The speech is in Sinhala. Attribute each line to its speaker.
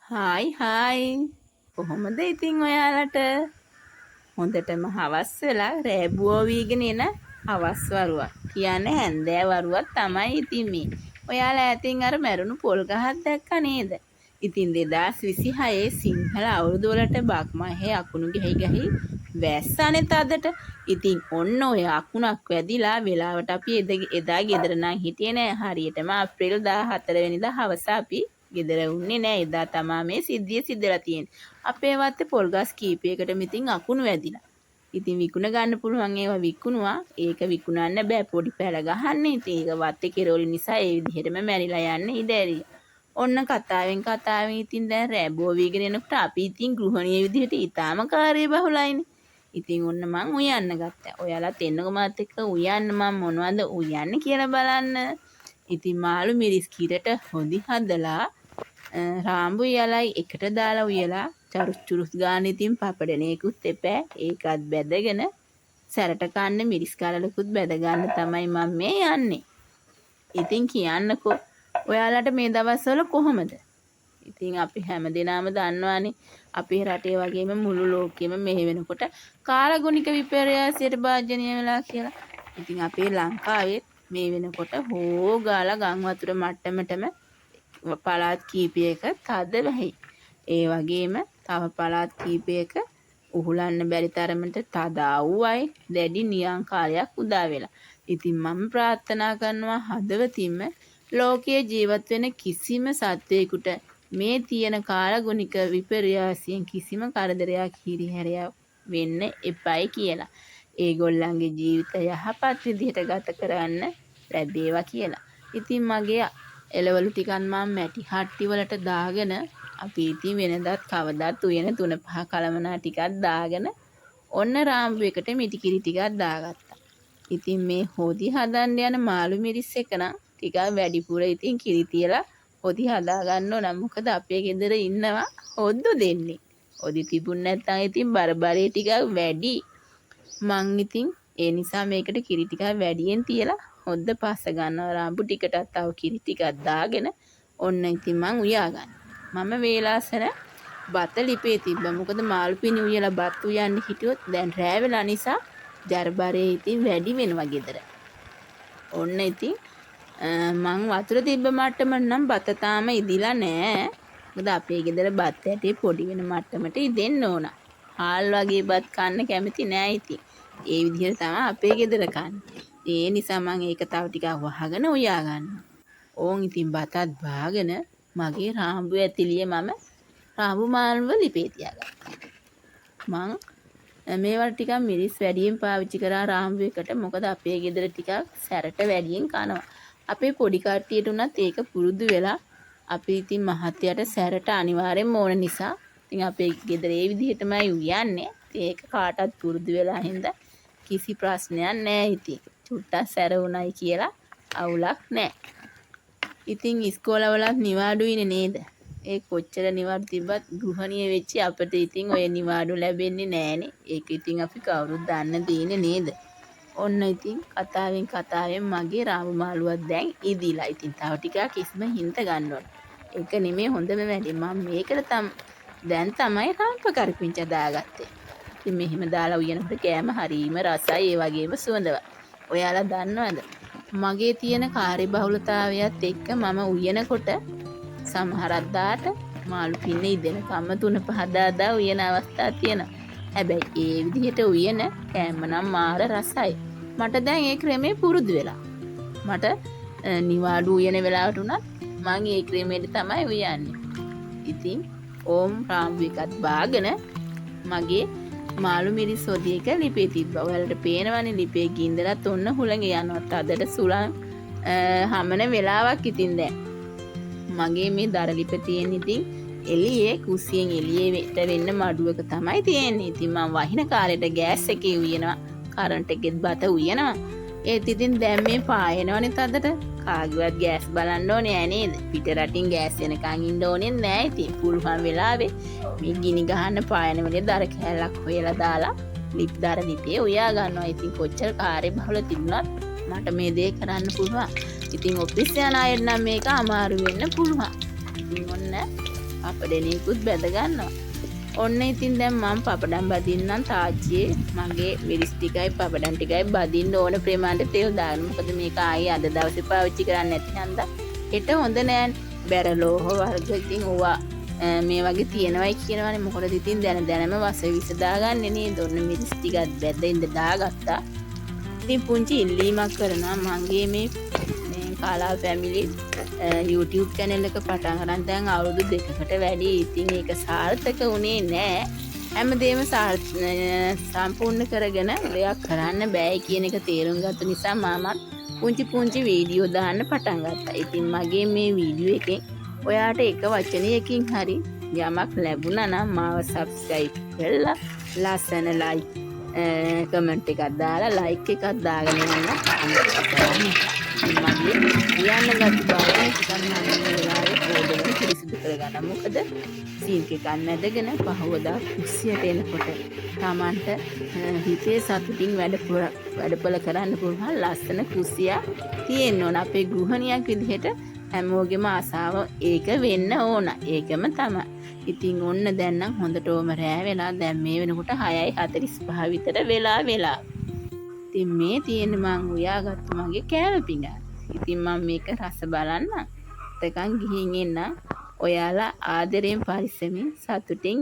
Speaker 1: හායි හායි කොහොමද ඉතින් ඔයාලට හොඳටම හවස් වෙලා රෑබුවෝ වීගෙන එන හවස් වරුවක් කියන්නේ හැන්දෑ වරුවක් තමයි ඉතින් මේ ඔයාලා ඇතින් අර මැරුණු පොල් ගහක් දැක්කා නේද ඉතින් 2026 සිංහල අවුරුදු වලට බක්මහේ අකුණු ගහයි වැස්සනේ තදට ඉතින් ඔන්න ඔය අකුණක් වැදිලා වෙලාවට අපි එදා ගෙදර නම් හිටියේ නෑ හරියටම අප්‍රේල් 14 වෙනිදා හවස අපි ගෙදර උන්නේ නෑ එදා තමා මේ සිද්ධිය සිද්ධලා තියෙන්නේ. අපේ වත්තේ පොල් ගස් කීපයකටම ඉතින් අකුණු වැදිලා. ඉතින් විකුණ ගන්න පුළුවන් ඒවා විකුණුවා. ඒක විකුණන්න බෑ පොඩි පැල ගහන්නේ. ඉතින් ඒක වත්තේ කෙරෝලි නිසා ඒ විදිහටම මැරිලා යන්නේ ඉඩ ඇරියා. ඔන්න කතාවෙන් ඉතින් දැන් රැබෝ වීගෙන එනකොට අපි ඉතින් ගෘහණීය විදිහට ඊටාම කාර්යබහුලයිනේ. ඉතින් ඔන්න මං උයන්න ගත්තා. ඔයාලත් එන්නකො මාත් එක්ක උයන්න මම මොනවද උයන්නේ කියලා බලන්න. ඉතින් මාළු මිරිස් කිරට හොදි හදලා රාම්බු උයලයි එකට දාලා උයලා චරුස් ගාන ඉතින් පපඩනේකුත් එපෑ ඒකත් බැදගෙන සැරට කන්න මිරිස් කාලලකුත් බැද ගන්න තමයි මම මේ යන්නේ. ඉතින් කියන්නකෝ ඔයාලට මේ දවස්වල කොහොමද? ඉතින් අපි හැමදෙනාම දන්නවානේ අපේ රටේ වගේම මුළු ලෝකෙම මෙහෙ වෙනකොට කාලගුණික විපර්යාසයට භාජනය වෙලා කියලා. ඉතින් අපේ ලංකාවේ මේ වෙනකොට හොගාලා ගම් වතුර මට්ටමටම පළාත් කීපයක තද වෙයි. ඒ වගේම තව පළාත් කීපයක උහුලන්න බැරි තරමට තද ආවුවයි දැඩි නියං කාලයක් උදා වෙලා. ඉතින් මම ප්‍රාර්ථනා කරනවා හදවතින්ම ලෝකයේ ජීවත් වෙන කිසිම සත්වයකට මේ තියෙන කාලගුණික විපර්යාසයෙන් කිසිම කරදරයක් හිරිහැරයක් වෙන්න එපයි කියලා. ඒගොල්ලන්ගේ ජීවිතය යහපත් විදිහට ගත කරන්න ලැබේවා කියලා. ඉතින් මගේ එළවලු ටිකක් මම මැටි හට්ටි වලට දාගෙන අපි ඉතින් වෙනදත් කවදාත් උයන 3-5 කලමනා ටිකක් දාගෙන ඔන්න රාම්බු එකට මිටි කිරි ටිකක් දාගත්තා. ඉතින් මේ හොදි හදන්න යන මාළු මිරිස් එක නම් ටිකක් වැඩිපුර ඉතින් කිරි තියලා හොදි හදා ගන්න ඕන. මොකද අපේ ගෙදර ඉන්නවා හොද්දු දෙන්නේ. හොදි තිබුණ නැත්නම් ඉතින් බරබරේ ටිකක් වැඩි. මං ඉතින් ඒ නිසා මේකට කිරි ටිකක් වැඩියෙන් තියලා හොද්ද පස්ස ගන්නවා. රාම්බු ටිකටත් තව කිරි ටිකක් දාගෙන ඔන්න ඉතින් මං උයා ගන්න. මම වේලාසන බත ලිපේ තිබ්බා. මොකද මාළු පිණි උයලා බත් උයන්න හිටියොත් දැන් රෑ වෙලා නිසා ජරබරේ ඉතින් වැඩි වෙනවා ගෙදර. ඔන්න ඉතින් මං වතුර තිබ්බ මට්ටම නම් බත තාම ඉදිලා නෑ. මොකද අපේ ගෙදර බත් ඇටේ පොඩි වෙන මට්ටමට ඉදෙන්න ඕන. හාල් වගේ බත් කන්න කැමති නෑ ඉතින්. ඒ විදිහට තමයි අපේ ගෙදර කන්නේ. ඒ නිසා මං ඒක තව ටිකක් වහගෙන උයා ගන්නවා. ඕන් ඉතින් බතත් බාගෙන මගේ රාම්බු ඇතිලිය මම රාම්බු මාළුව ලිපේ තියාගත්තා. මං මේවට ටිකක් මිරිස් වැඩියෙන් පාවිච්චි කරා රාම්බු එකට. මොකද අපේ ගෙදර ටිකක් සැරට වැඩියෙන් කනවා. අපේ පොඩි කට්ටියට උනත් ඒක පුරුදු වෙලා අපි ඉතින් මහත්තයාට සැරට අනිවාර්යෙන්ම ඕන නිසා ඉතින් අපේ ගෙදර ඒ විදිහටමයි උයන්නේ. ඒක කාටත් පුරුදු වෙලා හින්දා කිසි ප්‍රශ්නයක් නෑ. ඉතින් චුට්ටක් සැර උණයි කියලා අවුලක් නෑ. ඉතින් ඉස්කෝලවලත් නිවාඩුයිනේ නේද? ඒ කොච්චර නිවාඩු තිබ්බත් ගෘහණිය වෙච්ච අපිට ඉතින් ඔය නිවාඩු ලැබෙන්නේ නෑනේ. ඒක ඉතින් අපි කවුරුත් දන්න දෙන්නේ නේද? ඔන්න ඉතින් කතාවෙන් මගේ රාම්බු මාළුවක් දැන් ඉදිලා. ඉතින් තව ටිකක් ඉස්ම හින්ත ගන්න ඕන. ඒක නෙමෙයි හොඳම වැඩේ. මම මේකට දැන් තමයි රාම්ප කරපිංච දාගත්තේ. ඉතින් මෙහෙම දාලා උයනකොට කෑම හරීම රසයි. ඒ වගේම සුවඳවත්. ඔයාලා දන්නවද? මගේ තියෙන කාර්යබහුලතාවයත් එක්ක මම උයනකොට සමහරක් දාට මාළු පින්න ඉදෙන කම්ම 3-5 දාදා උයන අවස්ථා තියෙනවා. හැබැයි ඒ විදිහට උයන කෑම නම් මාර රසයි. මට දැන් ඒ ක්‍රමේ පුරුදු වෙලා. මට නිවාඩු උයන වෙලාවට උනත් මම ඒ ක්‍රමෙට තමයි උයන්නේ. ඉතින් ඕම් රාම්බු එකත් බාගෙන මගේ මාළු මිරිස් හොදි එක ලිපේ තිබ්බා. ඔයාලට පේනවනේ ලිපේ ගින්දරත් ඔන්න හුළඟ යනවා. අදට සුළං හමන වෙලාවක් ඉතින් දැන්. මගේ මේ දර ලිප තියෙන ඉතින් එළියේ කුස්සියෙන් එළියට වෙන්න මඩුවක තමයි තියෙන්නේ. ඉතින් මම වහින කාලෙට ගෑස් එකේ උයනවා. කරන්ට් එකෙත් බත උයනවා. ඒත් ඉතින් දැන් මේ පායනවනේ තදට. කාගේවත් ගෑස් බලන්න ඕනේ නෑ නේද? පිට රටින් ගෑස් එනකන් ඉන්න ඕනේ නෑ. ඉතින් පුළුවන් වෙලාවේ මේ ගිනි ගහන්න පායන වෙලේ දර කෑල්ලක් හොයලා දාලා දර ලිපේ උයා ගන්නවා. ඉතින් කොච්චර කාර්යබහුල තිබුණත් මට මේ දේ කරන්න පුළුවන්. ඉතින් ඔෆිස් යන අය නම් මේක අමාරු වෙන්න පුළුවන්. ඉතින් ඔන්න පපඩණියකුත් බැද ගන්නවා. ඔන්න ඉතින් දැන් මම පපඩම් බදින්නම් තාච්චියේ මගේ මිරිස් ටිකයි පපඩම් ටිකයි බදින්න ඕන ප්‍රමාණයට තෙල් දාන්න. මොකද මේක ආයේ අද දවසේ පාවිච්චි කරන්නේ නැති හන්දා හෙට හොඳ නෑ. බැරලෝහ වර්ග ඉතින් ඕවා මේ වගේ තියෙනවයි කියනවනේ. මොකද ඉතින් දැනම වස විස දාගන්නේ නේද. ඔන්න මිරිස් ටිකත් බැද්දින්ද දාගත්තා. ඉතින් පුංචි ඉල්ලීමක් කරනවා මගේ මේ කාලා ෆැමිලි YouTube channel එක පටන් ගන්න දැන් අවුරුදු 2කට වැඩි. ඉතින් ඒක සාර්ථක වුණේ නෑ. හැමදේම සම්පූර්ණ කරගෙන දෙයක් කරන්න බෑ කියන එක තේරුම් ගත්ත නිසා මමත් පුංචි වීඩියෝ දාන්න පටන් ගත්තා. ඉතින් මගේ මේ වීඩියෝ එකෙන් ඔයාට එක වචනයකින් හරි යමක් ලැබුණා නම් මාව subscribe කරලා ලස්සන like කමෙන්ට් එකක් දාලා like එකක් දාගෙන යන්න මගේ කියන්න ගත්ත බව හිතන්න මම මේ වෙලාවේ පොඩ්ඩක් පිරිසිදු කරගන්න. මොකද සීන්ක් එකක් නැදගෙන පහවදා කුස්සියට එනකොට Tamanට හිතේ සතුටින් වැඩපොළ කරන්න පුළුවන් ලස්සන කුස්සියක් තියෙන්න ඕන. අපේ ගෘහණියක් විදිහට හැමෝගෙම ආසාව ඒක වෙන්න ඕන. ඒකම තමයි. ඉතින් ඔන්න දැන් නම් හොඳටම රෑ වෙලා දැන් මේ වෙනකොට 6:45 විතර වෙලා. ඉතින් මේ තියෙන්නේ මං උයාගත්ත මගේ කෑම පිඟාන. ඉතින් මම මේක රස බලන්න. එතකන් ගිහින් එන්න. ඔයාලා ආදරයෙන් පරිස්සමින් සතුටින්